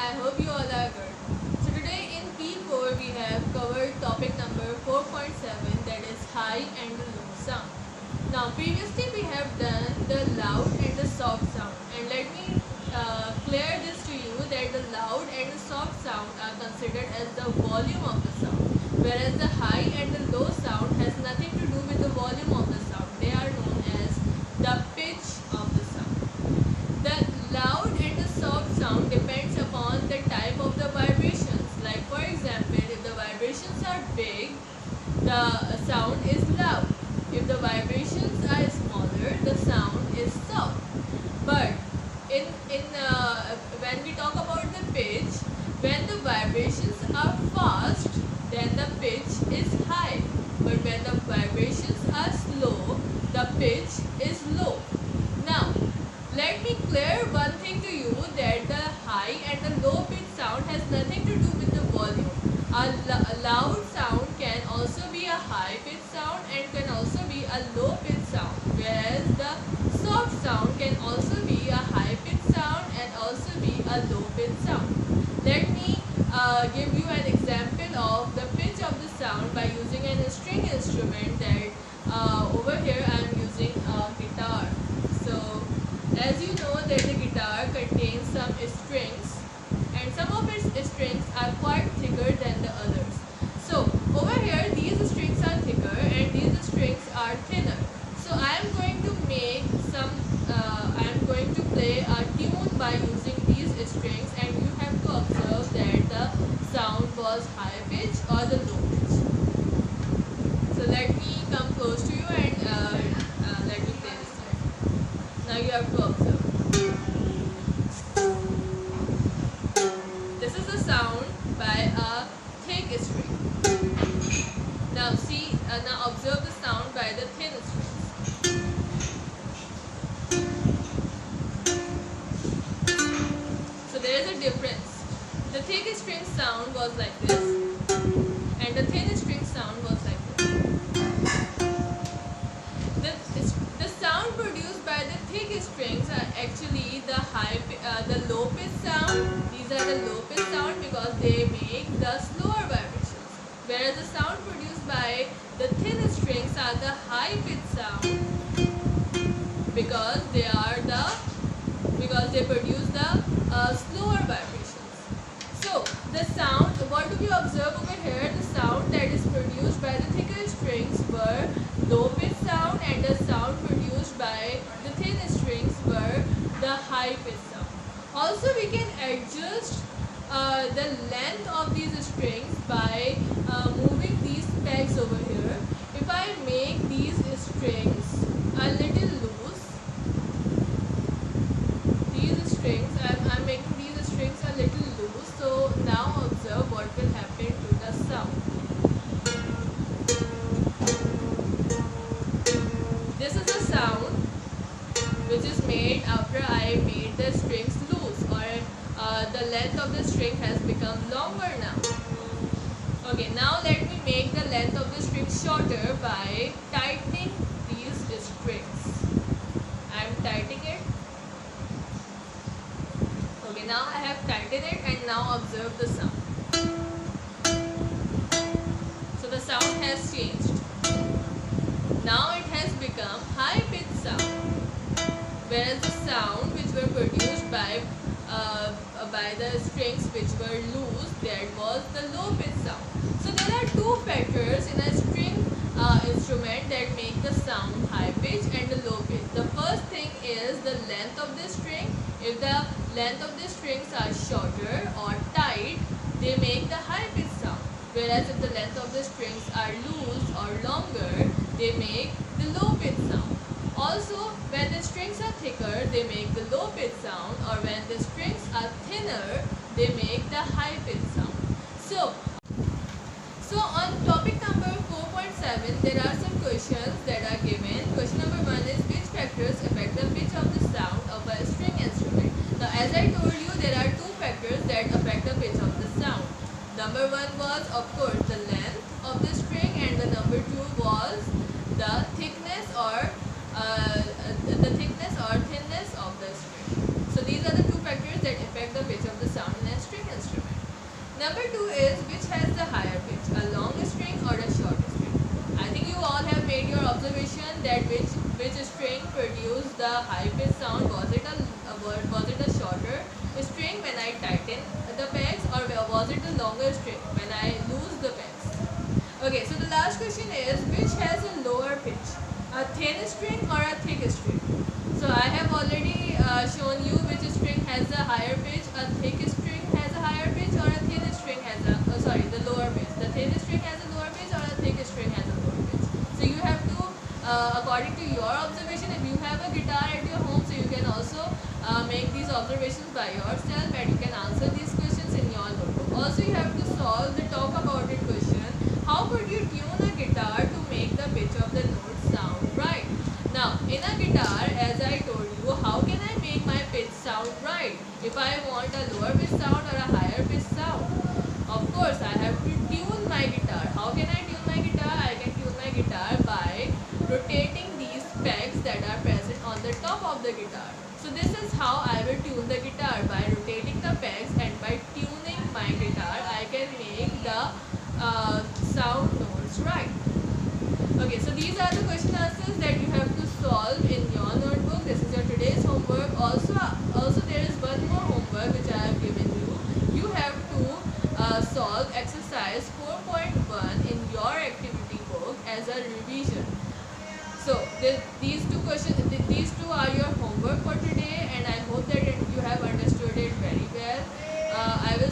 I hope you all are good. So today in P4 we have covered topic number 4.7, that is high and the low sound. Now previously we have done the loud and the soft sound, and let me clear this to you that the loud and the soft sound are considered as the volume of the sound, whereas the high and the low sound has nothing to do with the volume of the sound. They are known as the pitch of the sound. The loud and the soft sound depends upon the type of the vibrations. Like for example, if the vibrations are big, the sound is loud. If the vibrations are smaller, the sound is soft. But in when we talk about the pitch, when the vibrations are fast, then the pitch is high. But when the vibrations are slow, the pitch is low. Now, let me clear one thing to you, that the high and the low pitch sound has nothing to do with the volume. A loud sound can also be a high pitch sound and can also be a low pitch sound, whereas the soft sound can also be a high pitch sound and also be a low pitch sound. Let me give you an example of the pitch of the sound by using a string instrument. That over here I am using a guitar. So as you know that the guitar contains some strings, and some of its strings are quite thicker than the others. So over here these strings are thicker and these strings are thinner. So I am going to make I am going to play a tune by using these strings, and you have to observe that the sound was high pitch or the low pitch. So let me come close to you and let me play this song. Now you have to observe. This is the sound by a thick string. Now see, now observe the sound by the thin strings. So there is a difference. The thick string sound was like this, and the thin string sound was like this. The sound produced by the thick strings are actually the low pitch sound. These are the low pitch sound because they make the slower vibrations, whereas the sound produced by the thin strings are the high pitch sound because they produce the slower vibrations. So the sound, what do we observe over here? The sound that is produced by the thicker strings were low pitch sound, and the sound produced by the thin strings were the high pitch sound. Also we can adjust the length of these strings by moving these pegs over here. If I make these strings a little loose, I'm making these strings a little loose. So now observe what will happen to the sound. This is the sound which is made after I made the strings loose, or the length of the string has become longer now. Okay, now let me make the length of the string shorter by tightening these strings. I am tightening it. Okay, now I have tightened it, and now observe the sound. So the sound has changed. Now it has become high pitch sound, whereas the sound which were produced by the strings which were loose, that was the low pitch sound. So there are two factors in a string instrument that make the sound high pitch and the low pitch. The first thing is the length of the string. If the length of the strings are shorter or tight, they make the high pitch sound, whereas if the length of the strings are loose or longer, they make the low pitch sound. Also, when the strings are thicker, they make the low pitch sound, or when the strings are thinner, they make the high pitch sound. So on topic number 4.7, there are some questions that are given. Question number 1 is, which factors affect the pitch of the sound of a string instrument? Now as I told you, there are two factors that affect the pitch of the sound. Number 1 was of course the length of the string, and the number 2 was the thickness or thinness of the string. So these are the two factors that affect the pitch of the sound in a string. observations by yourself and you can answer these questions in your notebook. Also, you have to solve the talk about it question. How could you tune a guitar to make the pitch of the note sound right? Now, in a guitar, as I told you, how can I make my pitch sound right? If I want a lower pitch sound or a higher pitch sound, of course, I have to tune my guitar. How can I tune my guitar? I can tune my guitar by rotating these pegs that are present on the top of the guitar. So this is how I will tune the guitar, by rotating the pegs, and by tuning my guitar I can make the sound notes right. Okay, so these are the question answers that you have to solve in your notebook. This is your today's homework. Also there is one more homework which I have given you. You have to solve exercise 4.1 in your activity book as a revision. So these two are your homework for today, and I hope that you have understood it very well. I will